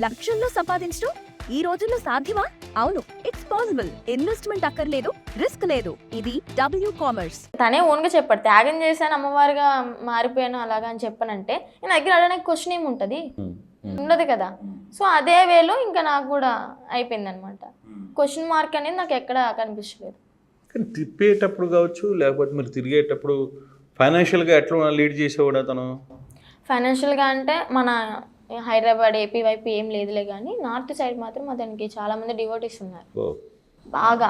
లక్షల్లో సంపాదించడం ఈ రోజుల్లో సాధ్యమా? అవును, ఇట్స్ పాసిబుల్. ఇన్వెస్ట్మెంట్ అక్కర్లేదు, రిస్క్ లేదు. ఇది డబ్ల్యూ కామర్స్. తనే ఓన్గా చెప్పాడు, త్యాగం చేశాను అమ్మవారిగా మారిపోయాను అలాగా అని చెప్పనంటే నా దగ్గర అడగడానికి క్వశ్చన్ ఏమి ఉంటుంది, ఉండదు కదా. సో అదే వేలో ఇంకా నాకు కూడా అయిపోయింది అనమాట. క్వశ్చన్ మార్క్ అనేది నాకు ఎక్కడ కనిపించలేదు. కానీ తిప్పేటప్పుడు కావచ్చు, లేకపోతే మీరు తిరిగేటప్పుడు ఫైనాన్షియల్గా ఎట్లా లీడ్ చేసేవాడు అతను? ఫైనాన్షియల్గా అంటే మన హైదరాబాద్ ఏపీ వైపు ఏం లేదులే, కానీ నార్త్ సైడ్ మాత్రం అతనికి చాలామంది డివోటీస్ ఉన్నారు. బాగా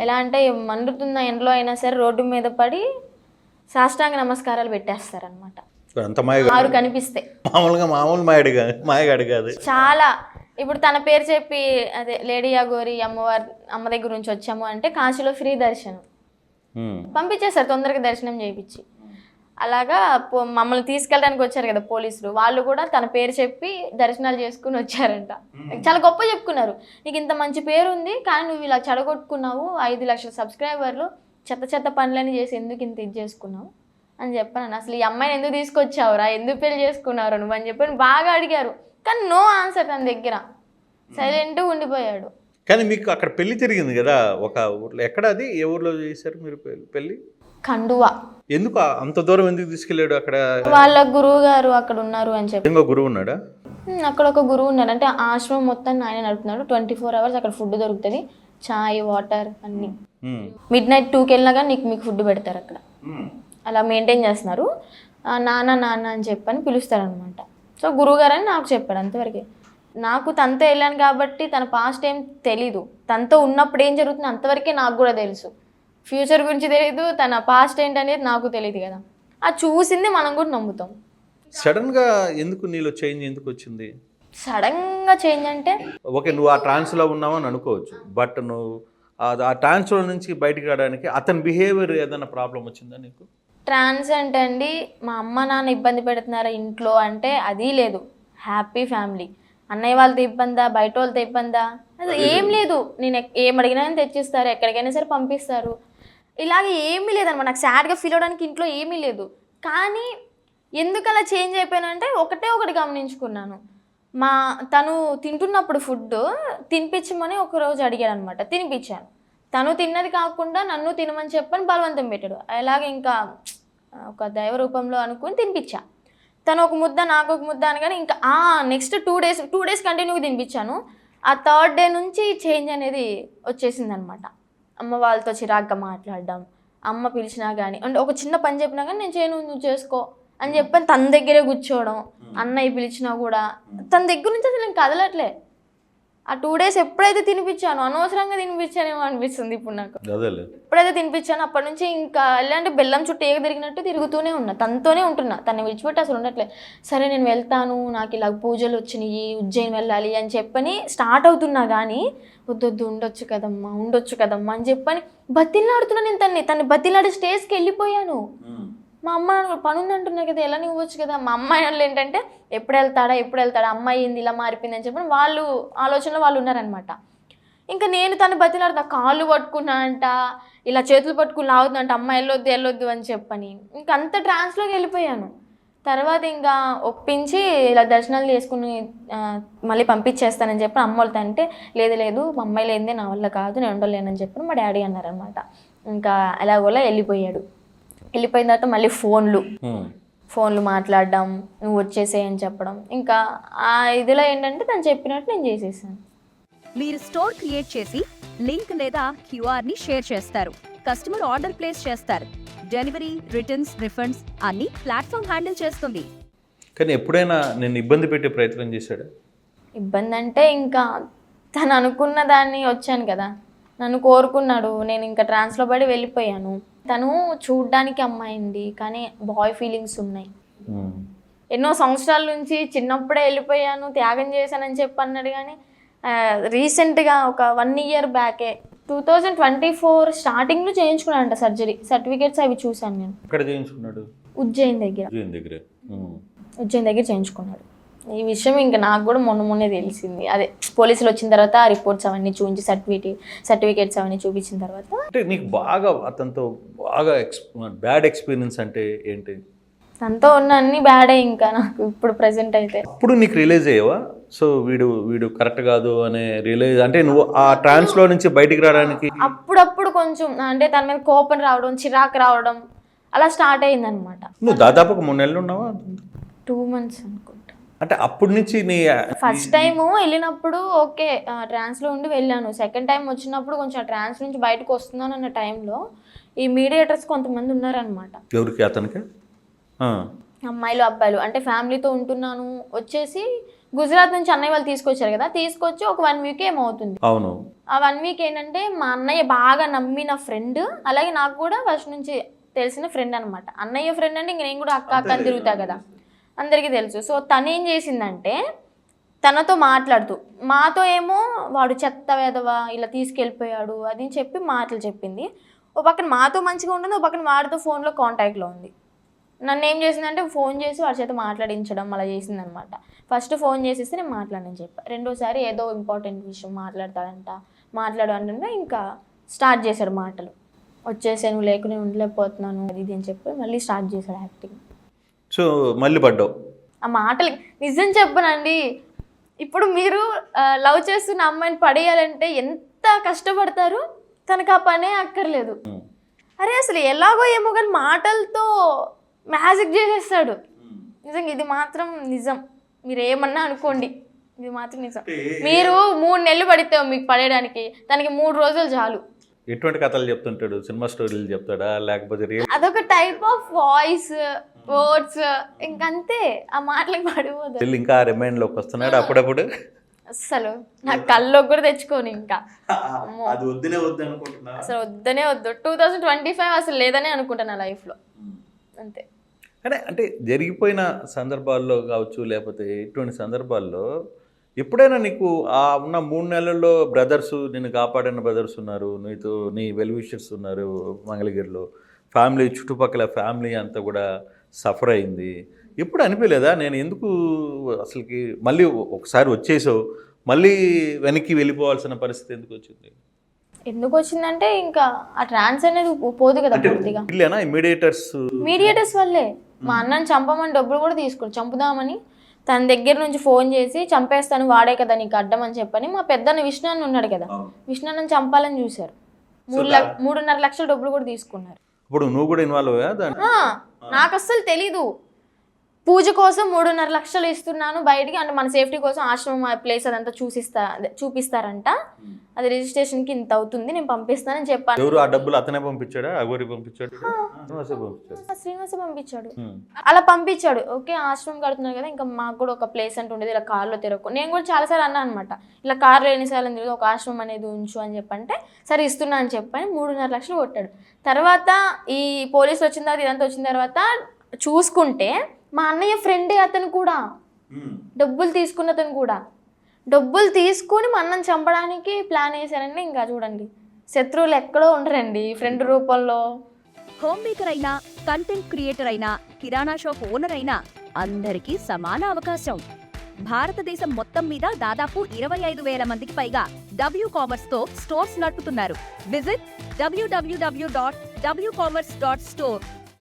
ఎలా అంటే మండుతున్న ఎండలో అయినా సరే రోడ్డు మీద పడి సాష్టాంగ నమస్కారాలు పెట్టేస్తారనమాట. అంత మాయగా ఆరు కనిపిస్తే మామూలు మాయగాడు కాదు. చాలా. ఇప్పుడు తన పేరు చెప్పి అదే లేడీ యాగోరి అమ్మ దగ్గర నుంచి వచ్చాము అంటే కాశీలో ఫ్రీ దర్శనం పంపించేస్తారు, తొందరగా దర్శనం చేయించి. అలాగా మమ్మల్ని తీసుకెళ్ళడానికి వచ్చారు కదా పోలీసులు, వాళ్ళు కూడా తన పేరు చెప్పి దర్శనాలు చేసుకుని వచ్చారంట. చాలా గొప్ప చెప్పుకున్నారు, నీకు ఇంత మంచి పేరు ఉంది కానీ నువ్వు ఇలా చెడగొట్టుకున్నావు, 5 లక్షల సబ్స్క్రైబర్లు, చెత్త పనులని చేసి ఎందుకు ఇంత ఇది చేసుకున్నావు అని చెప్పాను. అసలు ఈ అమ్మాయిని ఎందుకు తీసుకొచ్చావురా, ఎందుకు పెళ్లి చేసుకున్నారు నువ్వు అని చెప్పి బాగా అడిగారు. కానీ నో ఆన్సర్ తన దగ్గర, సైలెంట్గా ఉండిపోయాడు. కానీ మీకు అక్కడ పెళ్లి జరిగింది కదా ఒక ఊర్లో, ఎక్కడ అది ఏ ఊర్లో చేశారు మీరు పెళ్లి? ఖండువా. ఎందుకు అంత దూరం ఎందుకు తీసుకెళ్ళాడు? అక్కడ వాళ్ళ గురువు గారు అక్కడ ఉన్నారు అని చెప్పి. ఇంకో గురువు ఉన్నాడా? అక్కడ ఒక గురువు ఉన్నారు, అంటే ఆశ్రమం మొత్తం ఆయన నడుపుతున్నాడు. 24 hours అక్కడ ఫుడ్ దొరుకుతుంది, చాయ్ వాటర్ అన్నీ. మిడ్-నైట్ 2కి వెళ్ళినా కానీ మీకు ఫుడ్ పెడతారు అక్కడ. అలా మెయింటైన్ చేస్తున్నారు. నాన్న అని చెప్పని పిలుస్తారనమాట. సో గురువు గారు అని నాకు చెప్పాడు అంతవరకే. నాకు తనతో వెళ్ళాను కాబట్టి తన పాస్ట్ ఏం తెలీదు, తనతో ఉన్నప్పుడు ఏం జరుగుతుందో అంతవరకే నాకు కూడా తెలుసు. ఫ్యూచర్ గురించి తెలియదు, తన పాస్ట్ ఏంటనేది నాకు తెలియదు కదా. ఆ చూసింది మనం కూడా నమ్ముతాం. సడన్గా ఎందుకు నీలో చేంజ్ ఎందుకు వచ్చింది? సడన్గా చేంజ్ అంటే ఓకే, నువ్వు ఆ ట్రాన్స్లో ఉన్నావు అని అనుకోవచ్చు, బట్ నువ్వు ఆ ట్రాన్స్లో నుంచి బయటకు రావడానికి అతని బిహేవియర్ ఏదైనా ప్రాబ్లం వచ్చిందా నీకు? ట్రాన్స్ అంటే అండి, మా అమ్మ నాన్న ఇబ్బంది పెడుతున్నారా ఇంట్లో అంటే అది లేదు. Happy family. అన్నయ్య వాళ్ళతో ఇబ్బందా, బయట వాళ్ళతో ఇబ్బందా, అసలు ఏం లేదు. నేను ఏం అడిగినా తెచ్చిస్తారు, ఎక్కడికైనా సరే పంపిస్తారు. ఇలాగే ఏమీ లేదన్నమాట. నాకు సాడ్గా ఫీల్ అవ్వడానికి ఇంట్లో ఏమీ లేదు. కానీ ఎందుకు అలా చేంజ్ అయిపోయానంటే ఒకటి గమనించుకున్నాను. తను తింటున్నప్పుడు ఫుడ్ తినిపించమని ఒకరోజు అడిగాడు అనమాట, తినిపించాను. తను తిన్నది కాకుండా నన్ను తినమని చెప్పని బలవంతం పెట్టాడు. అలాగే ఇంకా ఒక దైవ రూపంలో అనుకుని తినిపించా. తను ఒక ముద్ద నాకు ఒక ముద్ద అనగానే ఇంకా నెక్స్ట్ 2 days కంటిన్యూగా తినిపించాను. ఆ 3rd day నుంచి చేంజ్ అనేది వచ్చేసింది అనమాట. అమ్మ వాళ్ళతో చిరాగ్గా మాట్లాడడం, అమ్మ పిలిచినా కానీ అంటే ఒక చిన్న పని చెప్పినా కానీ నేను చేయను నువ్వు చేసుకో అని చెప్పని తన దగ్గరే కూర్చోవడం. అన్నయ్య పిలిచినా కూడా తన దగ్గర నుంచి అసలు నేను కదలట్లే. ఆ 2 days ఎప్పుడైతే తినిపించాను, అనవసరంగా తినిపించానేమో అనిపిస్తుంది ఇప్పుడు నాకు. ఎప్పుడైతే తినిపించాను అప్పటి నుంచి ఇంకా అంటే బెల్లం చుట్టూ ఏగ తిరిగినట్టు తిరుగుతూనే ఉన్నా, తనతోనే ఉంటున్నా, తను విడిచిపెట్టి అసలు ఉండట్లే. సరే నేను వెళ్తాను, నాకు ఇలా పూజలు వచ్చినాయి, ఉజ్జయిని వెళ్ళాలి అని చెప్పని స్టార్ట్ అవుతున్నా కానీ వద్దొద్దు ఉండొచ్చు కదమ్మా అని చెప్పని బతిలాడుతున్నా. నేను తన్ని బతిలాడే స్టేజ్కి వెళ్ళిపోయాను. మా అమ్మ పని ఉంది అంటున్నా కదా, ఎలా ఇవ్వచ్చు కదా. మా అమ్మాయి వాళ్ళు ఏంటంటే ఎప్పుడు వెళ్తాడా అమ్మాయి ఏంది ఇలా మారిపోయింది అని చెప్పి వాళ్ళు ఆలోచనలో వాళ్ళు ఉన్నారనమాట. ఇంకా నేను తను బతిలాడుతా, కాళ్ళు పట్టుకున్నా అంట, ఇలా చేతులు పట్టుకుని లాగుతున్నా అంట, అమ్మ వెళ్ళొద్దు అని చెప్పని ఇంకా అంత ట్రాన్స్లోకి వెళ్ళిపోయాను. తర్వాత ఇంకా ఒప్పించి ఇలా దర్శనాలు చేసుకుని మళ్ళీ పంపించేస్తానని చెప్పి అమ్మ వాళ్ళతో అంటే లేదు మా అమ్మాయి లేనిదే నా వల్ల కాదు, నేను ఉండలేనని చెప్పి మా డాడీ అన్నారనమాట. ఇంకా ఎలాగోలా వెళ్ళిపోయిన తర్వాత మళ్ళీ ఫోన్లు మాట్లాడడం, నువ్వు వచ్చేసేయని చెప్పడం. ఇంకా ఆ ఇదిలో ఏంటంటే తను చెప్పినట్టు నేను చేసేసాను. మీరు స్టోర్ క్రియేట్ చేసి లింక్ లేదా క్యూఆర్ ని షేర్ చేస్తారు, కస్టమర్ ఆర్డర్ ప్లేస్ చేస్తారు, డెలివరీ, రిటర్న్స్, రిఫండ్స్ అన్ని ప్లాట్ఫామ్ హ్యాండిల్ చేస్తుంది. కానీ ఎప్పుడైనా నేను ఇబ్బంది పెట్టే ప్రయత్నం చేశాడు? ఇబ్బంది అంటే ఇంకా తను అనుకున్న దాన్ని వచ్చాను కదా, నన్ను కోరుకున్నాడు, నేను ఇంకా ట్రాన్స్లో పడి వెళ్ళిపోయాను. తను చూడ్డానికి అమ్మాయింది కానీ బాయ్ ఫీలింగ్స్ ఉన్నాయి. ఎన్నో సంవత్సరాల నుంచి చిన్నప్పుడే వెళ్ళిపోయాను, త్యాగం చేశానని చెప్పి అన్నాడు. కానీ రీసెంట్గా ఒక 1 year బ్యాకే 2024 స్టార్టింగ్లో చేయించుకున్నాడంట సర్జరీ. సర్టిఫికేట్స్ అవి చూశాను నేను. ఎక్కడ చేయించుకున్నాడు? ఉజ్జయిన్ దగ్గర చేయించుకున్నాడు. ఈ విషయం ఇంకా నాకు కూడా మొన్నే తెలిసింది. అదే పోలీసులు వచ్చిన తర్వాత ఆ రిపోర్ట్స్ అవన్నీ చూపించి సర్టిఫికేట్స్ అవన్నీ చూపించిన తర్వాత. అంటే నీకు బాగా అతనితో బాగా బ్యాడ్ ఎక్స్పీరియన్స్ అంటే ఏంటి? తనతో ఉన్న అన్ని బ్యాడే ఇంకా నాకు ఇప్పుడు ప్రెసెంట్ అయితే. అప్పుడు నీకు రియలైజ్ అయ్యావా సో వీడు కరెక్ట్ కాదు అనే రియలైజ్ అంటే నువ్వు ఆ ట్రాన్స్లో నుంచి బయటికి రావడానికి? అప్పుడప్పుడు కొంచెం అంటే తన మీద కోపం రావడం, చిరాకు రావడం అలా స్టార్ట్ అయింది అనమాట. నువ్వు దాదాపు ఒక 3 నెలలు ఉన్నావా? 2 months అనుకుంటా. అంటే అప్పటి నుంచి నీ ఫస్ట్ టైము వెళ్ళినప్పుడు ఓకే ట్రాన్స్లో ఉండి వెళ్ళాను. సెకండ్ టైం వచ్చినప్పుడు కొంచెం ట్రాన్స్ నుంచి బయటకు వస్తున్నాను అన్న టైంలో ఈ మీడియేటర్స్ కొంతమంది ఉన్నారనమాట. ఎవరికి? అతనికి అమ్మాయిలు అబ్బాయిలు అంటే ఫ్యామిలీతో ఉంటున్నాను వచ్చేసి గుజరాత్ నుంచి అన్నయ్య వాళ్ళు తీసుకొచ్చారు కదా, తీసుకొచ్చి ఒక 1 week ఏమవుతుంది. అవును. ఆ 1 week ఏంటంటే మా అన్నయ్య బాగా నమ్మిన ఫ్రెండ్, అలాగే నాకు కూడా ఫస్ట్ నుంచి తెలిసిన ఫ్రెండ్ అనమాట. అన్నయ్య ఫ్రెండ్ అంటే ఇంక నేను కూడా అక్క అక్క అని తిరుగుతా కదా, అందరికీ తెలుసు. సో తను ఏం చేసిందంటే తనతో మాట్లాడుతూ మాతో ఏమో వాడు చెత్త వేదవా ఇలా తీసుకెళ్ళిపోయాడు అది అని చెప్పి మాటలు చెప్పింది. ఓ పక్కన మాతో మంచిగా ఉంటుంది, ఓ పక్కన వాడితో ఫోన్లో కాంటాక్ట్లో ఉంది. నన్ను ఏం చేసిందంటే ఫోన్ చేసి వాడి చేత మాట్లాడించడం అలా చేసిందనమాట. ఫస్ట్ ఫోన్ చేసేస్తే నేను మాట్లాడని చెప్పాను. రెండోసారి ఏదో ఇంపార్టెంట్ విషయం మాట్లాడతాడంట, మాట్లాడు అంటే ఇంకా స్టార్ట్ చేశాడు మాటలు. వచ్చేసి నువ్వు లేకుండా ఉండలేకపోతున్నాను అది ఇది అని చెప్పి మళ్ళీ స్టార్ట్ చేశాడు యాక్టింగ్. సో మళ్ళీ పడ్డావు ఆ మాటలు. నిజం చెప్పనండి, ఇప్పుడు మీరు లవ్ చేస్తున్న అమ్మాయిని పడేయాలంటే ఎంత కష్టపడతారు, తనకు ఆ పనే అక్కర్లేదు. అరే అసలు ఎలాగో ఏమో కానీ మాటలతో మ్యాజిక్ చేసేస్తాడు. నిజంగా ఇది మాత్రం నిజం. మీరు ఏమన్నా అనుకోండి, ఇది మాత్రం నిజం. మీరు 3 నెలలు పడితే మీకు పడేయడానికి, దానికి 3 రోజులు చాలు. ఎటువంటి కథలు చెప్తుంటాడు? సినిమా స్టోరీలు చెప్తాడా లేకపోతే రియల్? అదొక టైప్ ఆఫ్ వాయిస్ వర్డ్స్, ఇంకంతే. ఆ మాటలకు పడిపోదు. ఇంకా రిమైండ్ లోకి వస్తున్నాడు అప్పుడప్పుడు. అసలు నా కల్లోకి కూడా తెచ్చుకోను ఇంకా. అది వద్దునే వద్దు అనుకుంటున్నా, అసలు వద్దనే వద్దు. 2025 అసలు లేదనే అనుకుంటా నా లైఫ్లో, అంతే. అంటే జరిగిపోయిన సందర్భాల్లో కావచ్చు లేకపోతే ఇటువంటి సందర్భాల్లో ఎప్పుడైనా నీకు ఆ ఉన్న 3 నెలల్లో బ్రదర్స్ నిన్ను కాపాడిన బ్రదర్స్ ఉన్నారు, నీతో నీ వెల్ విషర్స్ ఉన్నారు మంగళగిరిలో, ఫ్యామిలీ చుట్టుపక్కల ఫ్యామిలీ అంతా కూడా సఫర్ అయింది. ఎప్పుడు అనిపించలేదా నేను ఎందుకు అసలుకి మళ్ళీ ఒకసారి వచ్చేసావు మళ్ళీ వెనక్కి వెళ్ళిపోవాల్సిన పరిస్థితి ఎందుకు వచ్చింది? ఎందుకు వచ్చిందంటే ఇంకా ఆ ట్రాన్స్ అనేది పోదు కదా పూర్తిగా. మీడియేటర్స్ వల్లే. మా అన్నని చంపమని డబ్బులు కూడా తీసుకుని చంపుదామని తన దగ్గర నుంచి ఫోన్ చేసి చంపేస్తాను వాడే కదా నీకు అడ్డం అని చెప్పని మా పెద్దన్న విష్ణు అన్న ఉన్నాడు కదా, విష్ణు అన్నని చంపాలని చూశారు. 3.5 లక్షల డబ్బులు కూడా తీసుకున్నారు. ఇప్పుడు నువ్వు కూడా ఇన్వాల్వ్ అయ్యా? నాకు అస్సలు తెలీదు. పూజ కోసం 3.5 లక్షలు ఇస్తున్నాను బయటికి, అంటే మన సేఫ్టీ కోసం ఆశ్రమం ప్లేస్ అదంతా చూపిస్తారంట, అది రిజిస్ట్రేషన్కి ఇంత అవుతుంది నేను పంపిస్తానని చెప్పాను. ఎవరు ఆ డబ్బులు అతనే పంపించాడా? అగోరి పంపించాడు, శ్రీనివాస పంపించాడు. అలా పంపించాడు. ఓకే ఆశ్రమం కడుతున్నారు కదా, ఇంకా మాకు కూడా ఒక ప్లేస్ అంటూ ఉండేది ఇలా కార్లో తిరగకు. నేను కూడా చాలాసార్లు అన్నా అనమాట, ఇలా కార్లో ఎన్నిసార్లు తిరిగి ఒక ఆశ్రమం అనేది ఉంచు అని చెప్పంటే సరే ఇస్తున్నా అని చెప్పని 3.5 లక్షలు కొట్టాడు. తర్వాత ఈ పోలీసులు వచ్చిన తర్వాత ఇదంతా వచ్చిన తర్వాత చూసుకుంటే మా అన్నయ్య ఫ్రెండే అతను కూడా, డబ్బులు తీసుకున్న అతను కూడా. డబ్బులు తీసుకుని మా అన్నని చంపడానికి ప్లాన్ వేశారండి. ఇంకా చూడండి, శత్రువులు ఎక్కడో ఉండరండి ఫ్రెండ్ రూపంలో. హోమ్ మేకర్ అయినా, కంటెంట్ క్రియేటర్ అయినా, కిరాణా షాప్ ఓనర్ అయినా అందరికీ సమాన అవకాశం. భారతదేశం మొత్తం మీద దాదాపు 25,000 మందికి పైగా WCommerce తో స్టోర్స్ నడుపుతున్నారు. Visit www.wcommerce.store